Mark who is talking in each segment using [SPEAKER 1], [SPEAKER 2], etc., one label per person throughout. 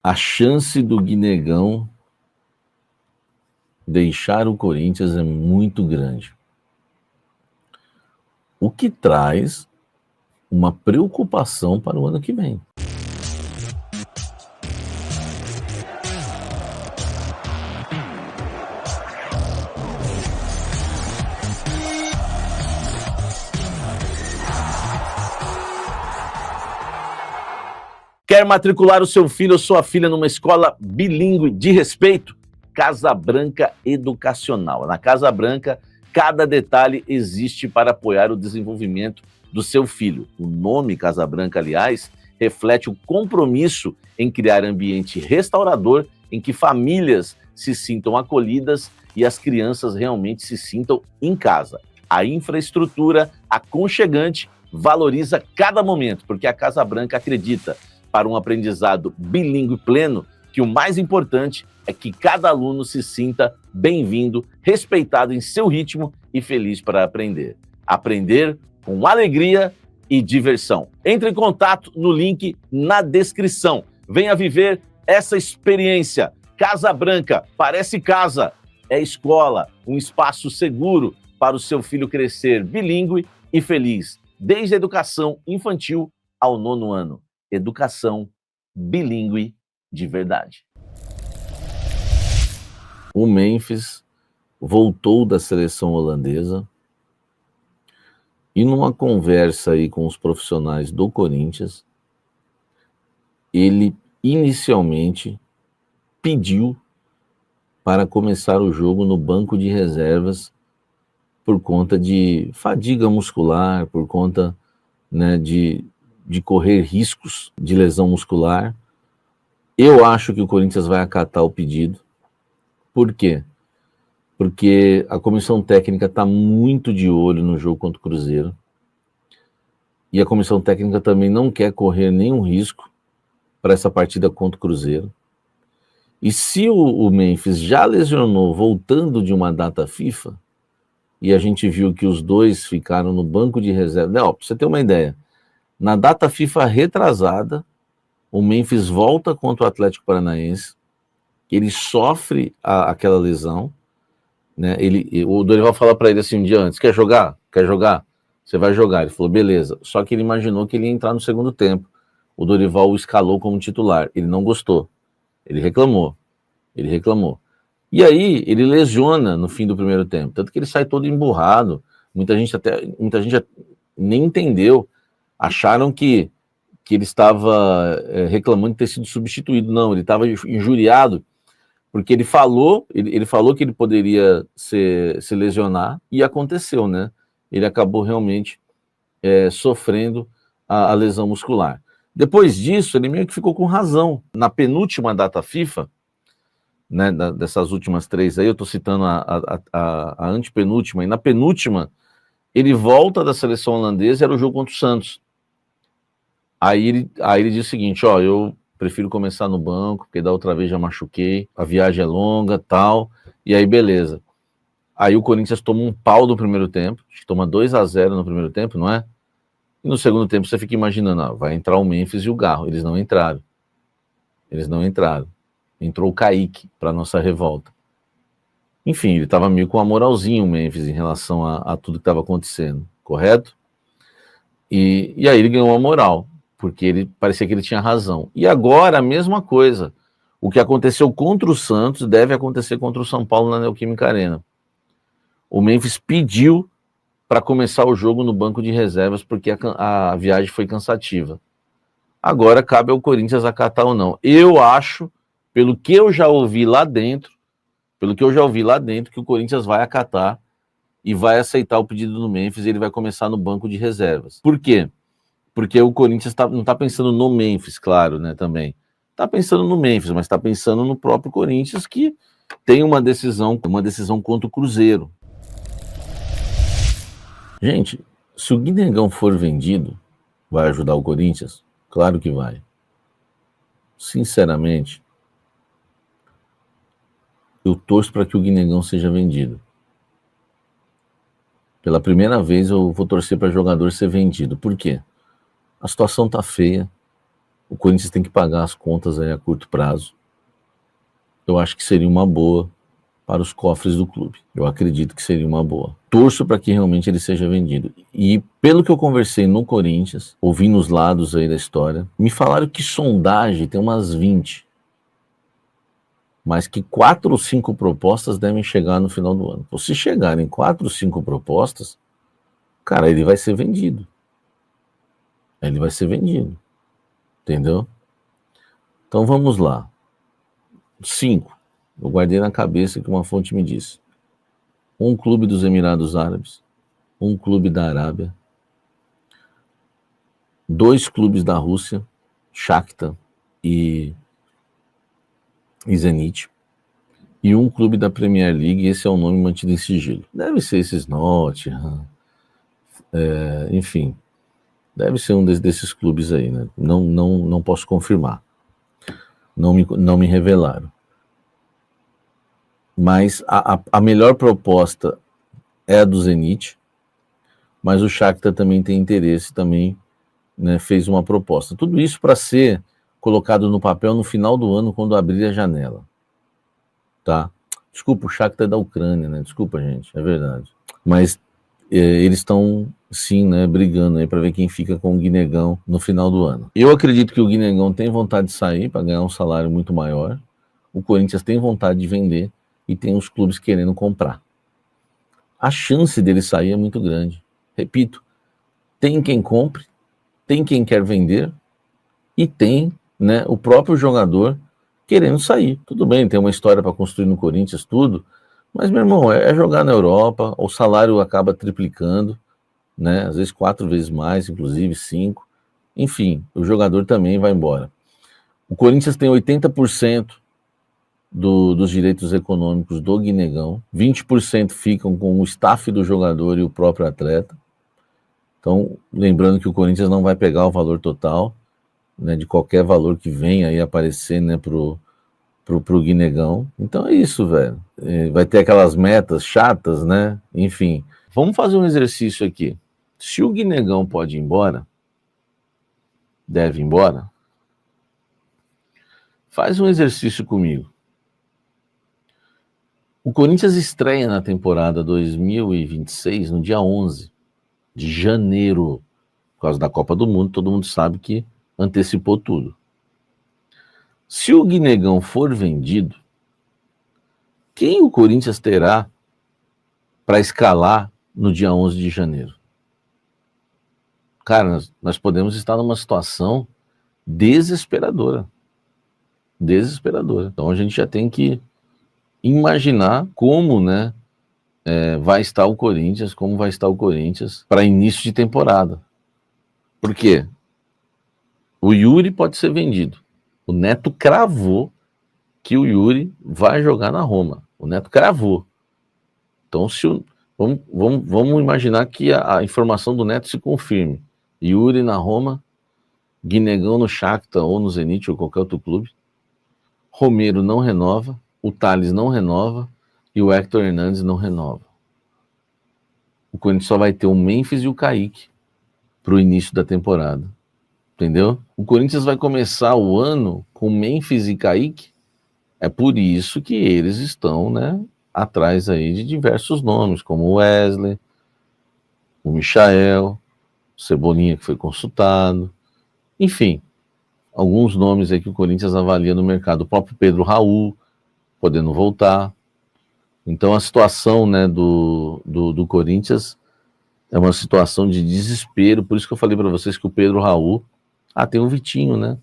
[SPEAKER 1] a chance do Guinegão deixar o Corinthians é muito grande. O que traz uma preocupação para o ano que vem. Quer matricular o seu filho ou sua filha numa escola bilíngue de respeito? Casa Branca Educacional. Na Casa Branca, cada detalhe existe para apoiar o desenvolvimento do seu filho. O nome Casa Branca, aliás, reflete o compromisso em criar ambiente restaurador em que famílias se sintam acolhidas e as crianças realmente se sintam em casa. A infraestrutura aconchegante valoriza cada momento, porque a Casa Branca acredita, para um aprendizado bilíngue pleno, que o mais importante é que cada aluno se sinta bem-vindo, respeitado em seu ritmo e feliz para aprender. Aprender com alegria e diversão. Entre em contato no link na descrição. Venha viver essa experiência. Casa Branca, parece casa, é escola, um espaço seguro para o seu filho crescer bilíngue e feliz, desde a educação infantil ao 9º ano. Educação bilíngue de verdade. O Memphis voltou da seleção holandesa e numa conversa aí com os profissionais do Corinthians, ele inicialmente pediu para começar o jogo no banco de reservas por conta de fadiga muscular, por conta, né, de correr riscos de lesão muscular. Eu acho que o Corinthians vai acatar o pedido. Por quê? Porque a comissão técnica está muito de olho no jogo contra o Cruzeiro. E a comissão técnica também não quer correr nenhum risco para essa partida contra o Cruzeiro. E se o Memphis já lesionou voltando de uma data FIFA, e a gente viu que os dois ficaram no banco de reserva. Não, para você ter uma ideia, na data FIFA retrasada, o Memphis volta contra o Atlético Paranaense, ele sofre aquela lesão, né? O Dorival fala para ele assim um dia antes, quer jogar? Quer jogar? Você vai jogar. Ele falou, beleza. Só que ele imaginou que ele ia entrar no segundo tempo. O Dorival o escalou como titular. Ele não gostou. Ele reclamou. E aí, ele lesiona no fim do primeiro tempo. Tanto que ele sai todo emburrado. Muita gente nem entendeu. Acharam que ele estava reclamando de ter sido substituído. Não, ele estava injuriado, porque ele falou que ele poderia se lesionar, e aconteceu, né? Ele acabou realmente sofrendo a lesão muscular. Depois disso, ele meio que ficou com razão. Na penúltima data FIFA, né, dessas últimas 3 aí, eu estou citando a antepenúltima, e na penúltima, ele volta da seleção holandesa, era o jogo contra o Santos. Aí ele diz o seguinte, eu prefiro começar no banco, porque da outra vez já machuquei, a viagem é longa, tal, e aí beleza. Aí o Corinthians toma um pau no primeiro tempo, toma 2-0 no primeiro tempo, não é? E no segundo tempo você fica imaginando, vai entrar o Memphis e o Garro. Eles não entraram. Entrou o Kaique para nossa revolta. Enfim, ele estava meio com uma moralzinha, o Memphis, em relação a tudo que estava acontecendo, correto? E aí ele ganhou uma moral, porque ele parecia que ele tinha razão. E agora a mesma coisa. O que aconteceu contra o Santos deve acontecer contra o São Paulo na Neoquímica Arena. O Memphis pediu para começar o jogo no banco de reservas, porque a viagem foi cansativa. Agora cabe ao Corinthians acatar ou não. Eu acho, pelo que eu já ouvi lá dentro, que o Corinthians vai acatar e vai aceitar o pedido do Memphis, e ele vai começar no banco de reservas. Por quê? Porque o Corinthians não está pensando no Memphis, claro, né, também. Está pensando no Memphis, mas está pensando no próprio Corinthians, que tem uma decisão contra o Cruzeiro. Gente, se o Guinegão for vendido, vai ajudar o Corinthians? Claro que vai. Sinceramente, eu torço para que o Guinegão seja vendido. Pela primeira vez eu vou torcer para jogador ser vendido. Por quê? A situação tá feia. o Corinthians tem que pagar as contas aí a curto prazo. Eu acho que seria uma boa para os cofres do clube. Eu acredito que seria uma boa. Torço para que realmente ele seja vendido. E pelo que eu conversei no Corinthians, ouvindo os lados aí da história, me falaram que sondagem tem umas 20, mas que 4 ou 5 propostas devem chegar no final do ano. Se chegarem 4 ou 5 propostas, cara, ele vai ser vendido. Ele vai ser vendido. Entendeu? Então vamos lá. 5. Eu guardei na cabeça que uma fonte me disse. Um clube dos Emirados Árabes, um clube da Arábia, 2 clubes da Rússia, Shakhtar e Zenit, e um clube da Premier League, esse é o nome mantido em sigilo. Deve ser esses Nottingham, enfim, deve ser um desses clubes aí, né? Não posso confirmar, não me revelaram. Mas a melhor proposta é a do Zenit, mas o Shakhtar também tem interesse, também, né, fez uma proposta. Tudo isso para ser colocado no papel no final do ano, quando abrir a janela. Tá? Desculpa, o Shakhtar é da Ucrânia, né? Desculpa, gente, é verdade. Mas eles estão, sim, né, brigando aí para ver quem fica com o Guinegão no final do ano. Eu acredito que o Guinegão tem vontade de sair para ganhar um salário muito maior. O Corinthians tem vontade de vender e tem os clubes querendo comprar. A chance dele sair é muito grande. Repito, tem quem compre, tem quem quer vender e tem, né, o próprio jogador querendo sair. Tudo bem, tem uma história para construir no Corinthians, tudo, mas, meu irmão, é jogar na Europa, o salário acaba triplicando, né, às vezes 4 vezes mais, inclusive 5. Enfim, o jogador também vai embora. O Corinthians tem 80% dos direitos econômicos do Guinegão, 20% ficam com o staff do jogador e o próprio atleta. Então, lembrando que o Corinthians não vai pegar o valor total, né, de qualquer valor que venha aí aparecer, né, pro Guinegão. Então é isso, velho. Vai ter aquelas metas chatas, né? Enfim, vamos fazer um exercício aqui. Se o Guinegão pode ir embora, deve ir embora, faz um exercício comigo. O Corinthians estreia na temporada 2026 no dia 11 de janeiro, por causa da Copa do Mundo, todo mundo sabe que antecipou tudo. Se o Guinegão for vendido, quem o Corinthians terá para escalar no dia 11 de janeiro? Cara, nós podemos estar numa situação desesperadora. Desesperadora. Então a gente já tem que imaginar como, né, vai estar o Corinthians, como vai estar o Corinthians para início de temporada. Por quê? O Yuri pode ser vendido. O Neto cravou que o Yuri vai jogar na Roma. O Neto cravou. Então, vamos imaginar que a informação do Neto se confirme. Yuri na Roma, Guinegão no Shakhtar ou no Zenit ou qualquer outro clube. Romero não renova, o Thales não renova e o Hector Hernandes não renova. O Corinthians só vai ter o Memphis e o Kaique para o início da temporada. Entendeu? O Corinthians vai começar o ano com Memphis e Kaique. É por isso que eles estão, né, atrás aí de diversos nomes, como o Wesley, o Michael, o Cebolinha, que foi consultado. Enfim, alguns nomes aí que o Corinthians avalia no mercado. O próprio Pedro Raul, podendo voltar. Então a situação, né, do Corinthians é uma situação de desespero. Por isso que eu falei para vocês que o Pedro Raul... tem o Vitinho, né?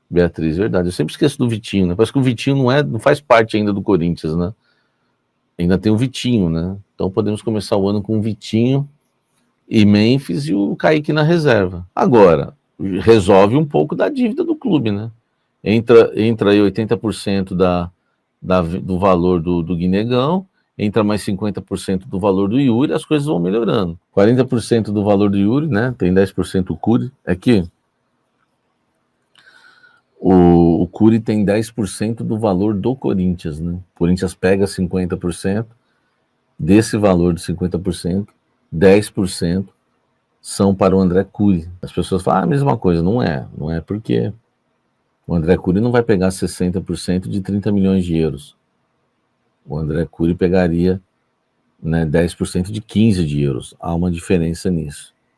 [SPEAKER 1] Beatriz, verdade. Eu sempre esqueço do Vitinho, né? Parece que o Vitinho não faz parte ainda do Corinthians, né? Ainda tem o Vitinho, né? Então podemos começar o ano com o Vitinho e Memphis e o Kaique na reserva. Agora, resolve um pouco da dívida do clube, né? Entra aí 80% do valor do Guinegão, entra mais 50% do valor do Yuri, as coisas vão melhorando. 40% do valor do Yuri, né? Tem 10% o Curi. Aqui, o Curi tem 10% do valor do Corinthians, né? O Corinthians pega 50%, desse valor de 50%, 10% são para o André Curi. As pessoas falam a mesma coisa, não é porque O André Cury não vai pegar 60% de 30 milhões de euros. O André Cury pegaria, né, 10% de 15 de euros. Há uma diferença nisso.